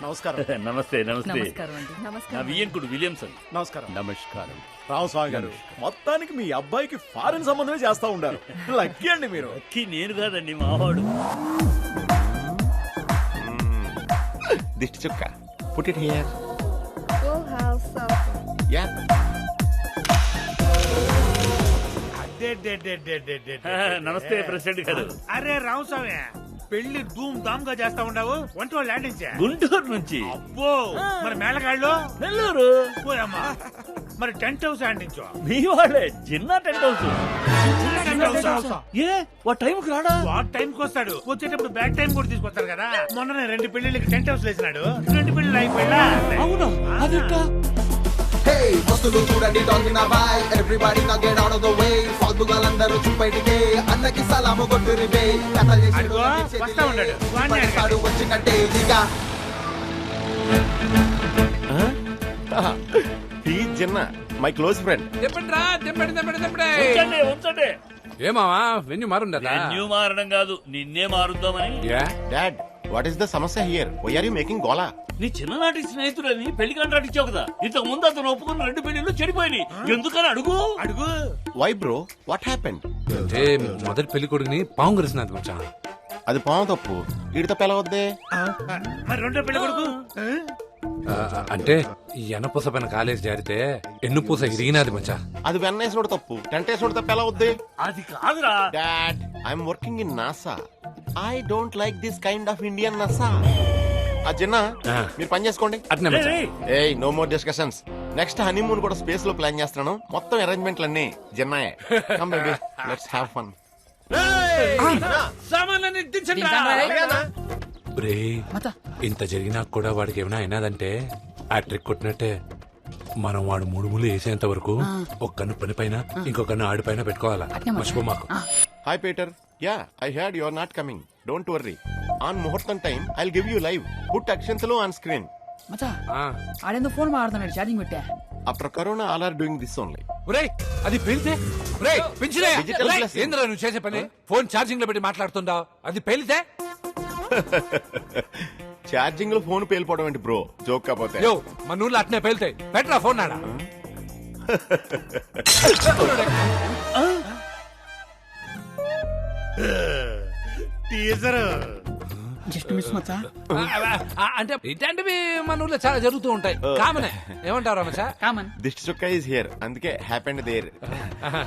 నమస్కారం. నమస్తే నమస్తే. నమస్కారం అండి. నా వియ్యంకుడు విలియమ్సన్. నమస్కారం. నమస్కారం. రామస్వామి గారు, మొత్తానికి మీ అబ్బాయికి ఫారెన్ సంబంధమే చేస్తా ఉండారు. లక్కీ అండి మీరు. లక్కీ నేను కాదండి, మావాడు. దిష్టి చుక్క. Put it here. యా. నమస్తే ప్రెసిడెంట్ గారు. అరే రామస్వామి, పెళ్లి ధూమ్ ధామ్ గా చేస్తా ఉండవు. వంట వాళ్ళు ల్యాండించా గుంటూరు నుంచి. అబ్బో, మరి మేళగాళ్ళు నెల్లూరు. పోయమ్మా. మరి టెంట్ హౌస్ ల్యాండించు. మీ వాళ్ళే చిన్న టెంట్ హౌస్. ఏ వా టైంకి రాడా? వాట్ టైం కి వస్తాడు. వచ్చేటప్పుడు బ్యాక్ టైం కూడా తీసుకొస్తారు కదా. మొన్న 2 పెళ్లిళ్ళకి టెంట్ హౌస్ వేసినాడు. 2 పెళ్లి అయిపోయినా. అవునా? అదిట్టా. Hey, వస్తులు చూడండి డాల్ఫిన్ బాయ్. ఎవ్రీబడీ నా get out of the way. ఫాల్తుగాలందరూ చూపైటికే అన్నకి సలాము కొట్టురి బే. అడుగో వస్తా ఉన్నాడు. వాడు వచ్చినట్టే ఇదిగా. ఈ చిన్న మై క్లోజ్ ఫ్రెండ్. ఉంచండి ఉంచండి. ఏమావా వెన్యూ మారుండదా? వెన్యూ మారడం కాదు, నిన్నే మారుద్దామని. డాడ్, వాట్ ఈస్ ద సమస్య here? Why are you making గోలా? నీ చిన్ననాటి స్నేహితుడని పెళ్లి కాంట్రాక్ట్ ఇచ్చావు కదా. ఇంతకు ముందు అతను ఒప్పుకున్న 2 పెళ్లిళ్ళు చెడిపోయినాయి. ఎందుకని అడుగు. అడుగు. Why bro, what happened? అంటే మొదటి పెళ్లి కొడుకుని పాము కరిసినది కొంచెం. అది పాము తప్పు, ఈడి తప్పు ఎలా వద్దే? మరి 2వ పెళ్లి కొడుకు అంటే ఎనపూస పైన కాలేజ్ జారితే ఎన్నుపూస ఇరిగినది మచ్చా. అది వెన్నేసుడు తప్పు, టెంటేసుడు తప్పు ఎలా వద్దే? అది కాదురా. Dad, I'm working in NASA. I don't like this kind of Indian NASA. ఆ చిన్న మీరు పని చేసుకోండి. అట్నే మచ్చా. ఏయ్, no more discussions. Next honeymoon కూడా స్పేస్ లో ప్లాన్ చేస్తున్నాను. మొత్తం అరేంజ్మెంట్లు అన్ని జిన్నాయే. Come baby, let's have fun. సామాన్లన్నీ దించండి. బ్రే, ఇంత జరిగినా కూడా వాడికి ఏమైనా అయినాదంటే ఆ ట్రిక్ కొట్టినట్టే. మనం వాడు 3 ముళ్ళు వేసేంత వరకు ఒక కన్ను పని పైన ఇంకో కన్ను ఆడిపైన పెట్టుకోవాలా. మర్చిపో మాకు. Hi Peter. Yeah, I heard you are not coming. Don't worry. On ముహూర్తం time I'll give you live. Put అక్షన్స్లో ఆన్ స్క్రీన్. మచ్చా ఆడేందుకు ఫోన్ మాడుతున్నాడు, ఛార్జింగ్ పెట్టా. After corona all are doing this only. ఒరేయ్, అది పేలితే? ఒరేయ్, పెంచిలే. Digital blessing. ఏంద్రా నువ్వు చేసే పని? ఫోన్ ఛార్జింగ్ లో పెట్టి మాట్లాడుతుండా? అది పేలితే? ఛార్జింగ్ లో ఫోన్ పేలిపోవడం ఏంటి బ్రో? జోక్ కాకపోతే. యో, మన ఊర్లో అట్నే పేలుతాయి. పెట్టరా ఫోన్ నాడా. టీజర్ జస్ట్ మిస్ మచ్చా. అంటే ఇట్లాంటివి మన ఊర్లో చాలా జరుగుతూ ఉంటాయి. కామనే. ఏమంటారు మచ్చా? కామన్. దిష్టి చుక్క ఈస్ హియర్, అందుకే happened there.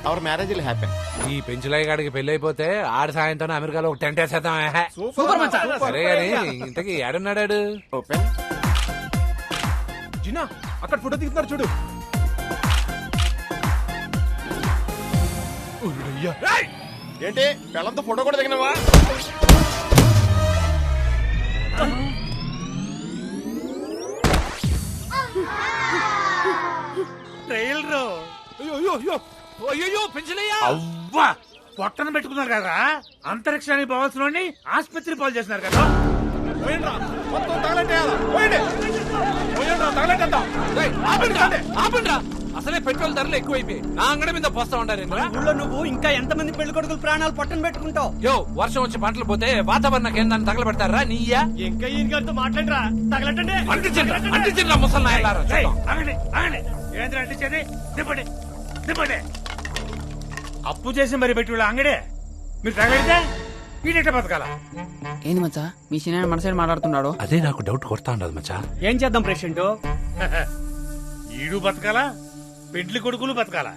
Our marriage will happen. ఈ పెంచులయ్య గాడికి పెళ్లి అయిపోతే ఆడి సాయంతో అమెరికాలో ఒక టెంట్ వేసేద్దాం. సూపర్ మచ్చా. సరే గాని ఇంతకీ ఏడున్నాడాడు? ఓపెన్. జిన్నా, అక్కడ ఫోటో దిగుతున్నారు చూడు. ఏంటి పిల్లలతో ఫోటో కూడా దిగినవా? ట్రైలర్. అయ్యో పెంచులయ్య, అవ్వా, పొట్టను పెట్టుకున్నారు కదా. అంతరిక్షానికి పోవాల్సిన ఆసుపత్రి పాలు చేస్తున్నారు కదా. ఆపండ్రా. అసలే పెట్రోల్ ధరలు ఎక్కువైపోయి నా అంగడి మీద పోస్తా ఉండాలి. ఊళ్ళో నువ్వు ఇంకా ఎంతమంది పెళ్లి కొడుకులు ప్రాణాలు పట్టణ పెట్టుకుంటావు? యో, వర్షం వచ్చి పంటలు పోతే వాతావరణ కేంద్రాన్ని తగలబెడతారా నీయా? ఇంకా ఈయన గారితో మాట్లాడరా. తగలటండి. అంటించండి ముసలి నాయలారా. ఏంద్ర అంటించేది? దిప్పండి దిప్పండి. అప్పు చేసి మరి పెట్టి అంగడే మీరు తగలితే వీడెట్ట బతకాల? ఏంది మచ్చా మీ చిన్న మనసైడ్ మాట్లాడుతున్నాడు? అదే నాకు డౌట్ కొడతా ఉండదు మచ్చా. ఏం చేద్దాం ప్రెసిడెంట్? ఈడు బతకాలా, పెండ్లి కొడుకులు బతకాలా?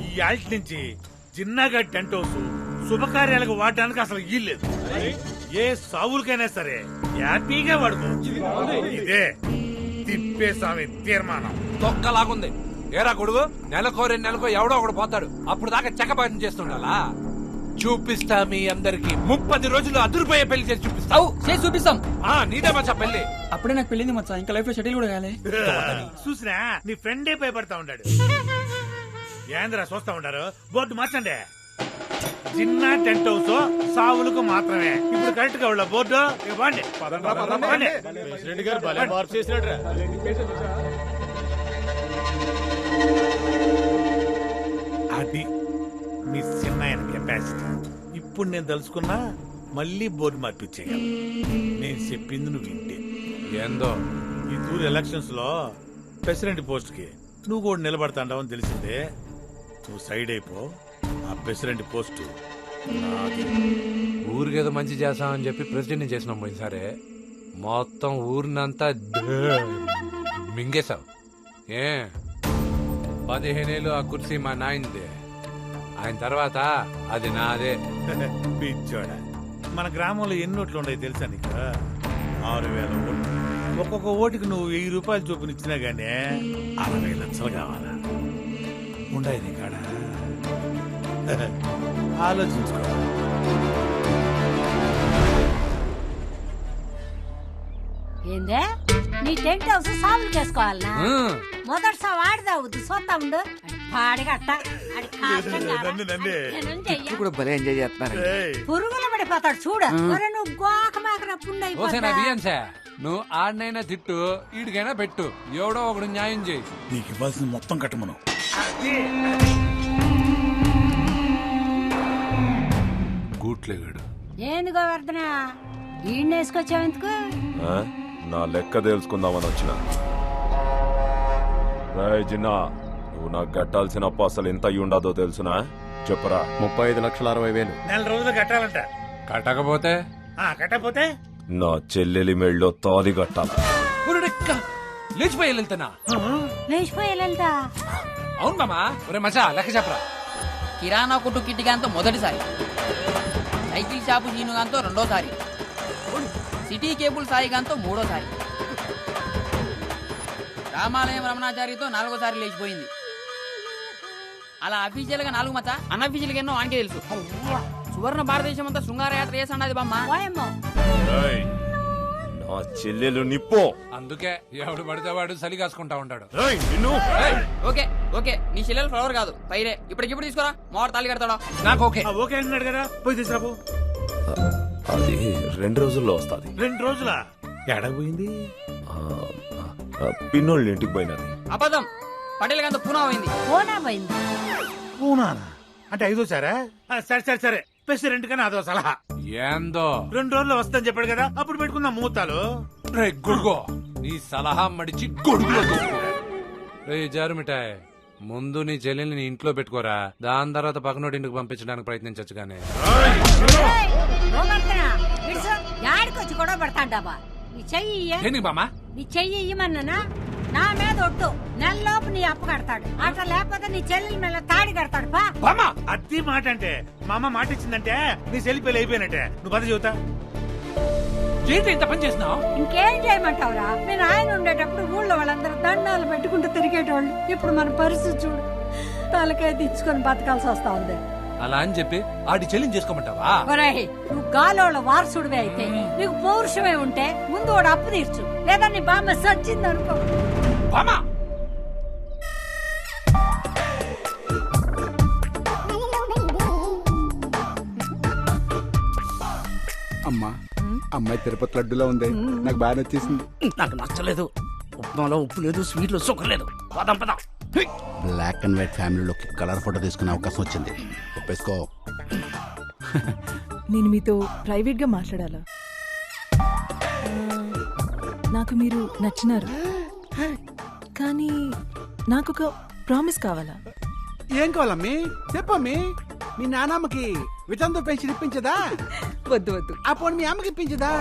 ఈ ఆల్ట్ నుంచి చిన్నగా టెంట్ హౌస్ శుభకార్యాలకు వాడడానికి అసలు ఇల్లేదు. ఏ సావులకైనా సరే హ్యాపీగా వాడుకోవచ్చు. ఇదే తిప్పేస్వామి తీర్మానం. తొక్కలాగుంది. ఏరా కొడుకు, నెలకో 2 నెలకో ఎవడో ఒకడు పోతాడు. అప్పుడు దాకా చెక్కపాఠం చేస్తుండాలా? చూపిస్తా మీ అందరికి 30 రోజులు అదురుపోయే పెళ్లి చేసి చూపిస్తావు. చేసి చూపిస్తాం. నీదే మచ్చా పెళ్లి. అప్పుడే నాకు పెళ్ళింది మచ్చా, ఇంకా లైఫ్ లో షెడ్యూల్ కూడా కాలే. చూసినా నీ ఫ్రెండే భయపడతా ఉంటాడు. ఏంద్రా చూస్తా ఉంటారు? బోర్డు మార్చండి. చిన్న టెంట్ హౌస్ సావులకు మాత్రమే. ఇప్పుడు కరెక్ట్ గా ఉள்ள బోర్డు ఇవ్వండి. అది మీ చిన్న కెపాసిటీ. ఇప్పుడు నేను తలుచుకున్నా మళ్ళీ బోర్డు మార్పిచ్చేయగలను. నేను చెప్పింది నువ్వు వింటే. ఏందో ఈ తూరు ఎలక్షన్స్ లో ప్రెసిడెంట్ పోస్ట్ కి నువ్వు కూడా నిలబడతాండావని తెలిసిందే. నువ్వు సైడ్ అయిపో. ఆ ప్రెసిడెంట్ పోస్ట్ నాది. ఊరికేదో మంచి చేస్తామని చెప్పి ప్రెసిడెంట్ చేసినాం పోయినసారే. మొత్తం ఊరినంతా మింగేశావు. ఏ 15 ఏళ్ళు ఆ కుర్చీ మా నాయనదే. ఆయన తర్వాత అది నాదే. పిచ్చోడా, మన గ్రామంలో ఎన్ని ఓట్లు ఉన్నాయి తెలుసా నీకు? 6,000 ఓట్లు. ఒక్కొక్క ఓటుకి నువ్వు 1000 రూపాయలు చొప్పున ఇచ్చినా గానీ 60 లక్షలు కావాలా? ఉండాయి నీ కాడ. ఆలోచించుకో. ఏందే నీ టెంట్ హౌస్ సాగులు చేసుకోవాలనా? మొదటి సాగు ఆడిదా అవుద్ది చూస్తా ఉండు. పాడిగట్ట ఇప్పుడు భలే ఎంజాయ్ చేస్తున్నారు. పురుగులు పడిపోతాడు చూడు. మరి నువ్వు గోక మాకన పుండైపోతా. నువ్వు ఆడినైనా తిట్టు, ఈడికైనా పెట్టు, ఎవడో ఒకడు న్యాయం చేయి. నీకు ఇవ్వాల్సిన మొత్తం కట్టమను. గూట్లేగాడు. ఏంది గోవర్ధన ఈడ్నేసుకొచ్చావెందుకు? నా లెక్క తెలుసుకుందామని వచ్చిన. రాయ్ జిన్నా, నువ్వు నాకు కట్టాల్సిన అప్పు అసలు ఎంత అయ్యి ఉండదో తెలుసునా? చెప్పరా. 35,60,000. నెల రోజులు కట్టాలంట. కట్టకపోతే కట్టకపోతే నా చెల్లెలి మెళ్ళో తాలి కట్టాల. లేచిపోయి వెళ్తున్నా. లేచిపోయి వెళ్తా. అవును మామా. ఒరే మచా లెక్క చెప్పరా. కిరాణా కొట్టు కిట్టిగాంతో మొదటిసారి, సైకిల్ షాపు జీనుగాంతో రెండోసారి, సిటీ కేబుల్ సాయిగాంతో మూడోసారి, రామాలయం రమణాచారితో 4వ సారి లేచిపోయింది. అలా అఫీషియల్ గా 4 మచ్చ, అన్అఫీషియల్ గా ఎన్నో వానికే తెలుసు. సువర్ణ భారతదేశం అంతా శృంగార యాత్ర చేసన్నది బామ్మ. రాయ్, నా చెల్లెలు నిప్పో. అందుకే ఎవడు పడితే వాడు చలి కాసుకుంటా ఉంటాడు. రాయ్, నిన్ను. ఓకే ఓకే, నీ చెల్లెలు ఫ్లవర్ కాదు పైరే. ఇప్పటికిప్పుడు తీసుకోరా, మోడర్ తాళి కడతాడా? నాకు ఓకే. ఓకే అంటున్నాడు కదా, పోయి తీసుకురాబు. అది 2 రోజుల్లో వస్తుంది. 2 రోజులా? ఎడపోయింది? పిన్నోళ్ళ ఇంటికి పోయినది. అబద్ధం. పటేల్ గంత పూనా పోయింది. పోనా పోయింది. పూనానా అంటే 5వ సారా? సరే సరే సరే, ప్రెసిడెంట్ కన్నా అదో సలహా. ఏందో 2 రోజుల్లో వస్తుందని చెప్పాడు కదా, అప్పుడు పెట్టుకుందాం ముహూర్తాలు. రే గుడుగో, నీ సలహా మడిచి గొడుగులో దూసుకో. రే జారుమిఠాయ్, ముందు నీ చెల్లెల్ని నీ ఇంట్లో పెట్టుకోరా. దాని తర్వాత పక్కనోటి ఇంటికి పంపించడానికి ప్రయత్నించచ్చు గానీ. యాడికొచ్చి గొడవ పడతాండాబా? నీ చెయ్యి ఏంటి బామా? నీ చెయ్యి ఇయ్యమన్నా నా మీద ఒట్టు. నెలలోపు నీ అప్పు కడతాడు. అట్లా లేకపోతే నీ చెల్లెల మీద తాడి కడతాడు. బా అద్దీ మాట అంటే మా అమ్మ మాట ఇచ్చిందంటే నీ చెల్లి పెళ్లి అయిపోయినట్టే. నువ్వు పద చెబుతా. ఏంటి ఇంత పని చేసినావు? ఇంకేం చేయమంటావురా? నేను ఆయన ఉండేటప్పుడు ఊళ్ళో వాళ్ళందరూ దండాలు పెట్టుకుంటూ తిరిగేటోళ్ళు. ఇప్పుడు మన పరిస్థితి చూడు, తలకాయ తెచ్చుకొని బతకాల్సి వస్తా ఉంది. అలా అని చెప్పి ఆడి చెల్లిని చేసుకోమంటావా? ఒరేయ్, నువ్వు గాలోళ్ళ వారసుడివే అయితే, నీకు పౌరుషమే ఉంటే ముందు వాడు అప్పు తీర్చు, లేదా నీ బామ్మ సచ్చిందనుకో. బామా అమ్మా, అమ్మాయి తిరుపతి లడ్డులో ఉంది. నాకు బాగా నచ్చేసింది. నాకు నచ్చలేదు. ఉప్మాలో ఉప్పు లేదు, స్వీట్లో సుఖం లేదు. పదం పదం. బ్లాక్ అండ్ వైట్ ఫ్యామిలీలోకి కలర్ ఫోటో తీసుకునే అవకాశం వచ్చింది. ఒప్పేసుకో. నేను మీతో ప్రైవేట్ గా మాట్లాడాలా? నాకు మీరు నచ్చినారు, కానీ నాకు ఒక ప్రామిస్ కావాలా. ఏం కావాలమ్మీ? చెప్పమ్మీ. మీ నానమ్మకి వితంతు పెన్షన్ ఇప్పించదా? వద్దు వద్దు. అప్పుడు మీ అమ్మకి ఇప్పించదా?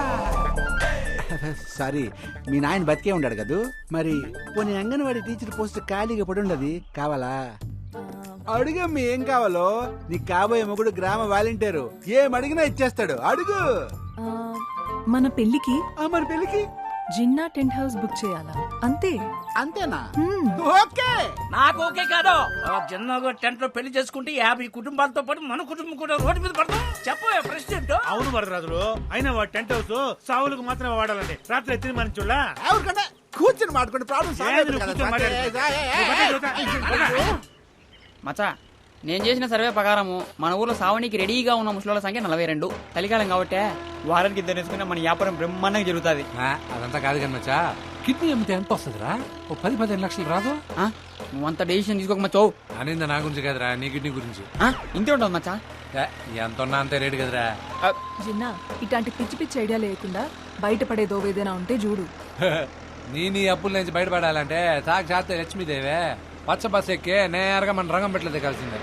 సారీ, మీ నాయన బతికే ఉన్నాడు కదూ. మరి పోనీ అంగన్వాడీ టీచర్ పోస్ట్ ఖాళీగా పడి ఉండదు, కావాలా? అడుగమ్మీ ఏం కావాలో. నీకు కాబోయే మొగుడు గ్రామ వాలంటీరు, ఏం అడిగినా ఇచ్చేస్తాడు. అడుగు. మన పెళ్లికి మన పెళ్లికి జిన్నా టెంట్ హౌస్ బుక్ చేయాలా? అంతే. అంతేనా? ఓకే. నాకు ఓకే కాదు. చిన్నగా టెంట్ లో పెళ్లి చేసుకుంటే 50 కుటుంబాలతో పాటు మన కుటుంబం కూడా రోడ్డు మీద పడతాం. చెప్పవే ప్రెసిడెంట్. అవును వరదరాజులు, అయినా వాడు టెంట్ హౌస్ సావులకు మాత్రమే వాడాలండి. రాత్రి ఎత్తిని మన చూడా ఎవరికంటే కూర్చొని మాట్లాడుకుంటే ప్రాబ్లం మచ్చా, నేను చేసిన సర్వే ప్రకారము మన ఊర్లో సావనికి రెడీగా ఉన్న ముసలోళ్ళ సంఖ్య 42. చలికాలం కాబట్టి వారానికి 2 వేసుకున్నా మన వ్యాపారం బ్రహ్మాండంగా జరుగుతుంది. అదంతా కాదు కానీ మచ్చా, కిడ్నీ అమ్మితే ఎంత వస్తుందిరా? ఓ 10-15 లక్షలు రాదు? నువ్వంత డెసిషన్ తీసుకోక మచ్చో. అనింది నా గురించి కదరా, నీ కిడ్నీ గురించి. ఇంతే ఉంటుంది మచ్చా. ఎంత ఉన్నా అంతే రేటు కదరా. జిన్నా, ఇట్లాంటి పిచ్చి పిచ్చి ఐడియా లేకుండా బయటపడే దోవేదైనా ఉంటే చూడు. నీ అప్పుల నుంచి బయటపడాలంటే సాక్షాత్ లక్ష్మీదేవే పచ్చ బస్ ఎక్కి నేరుగా మన రంగం పెట్ల దిగాల్సిందే.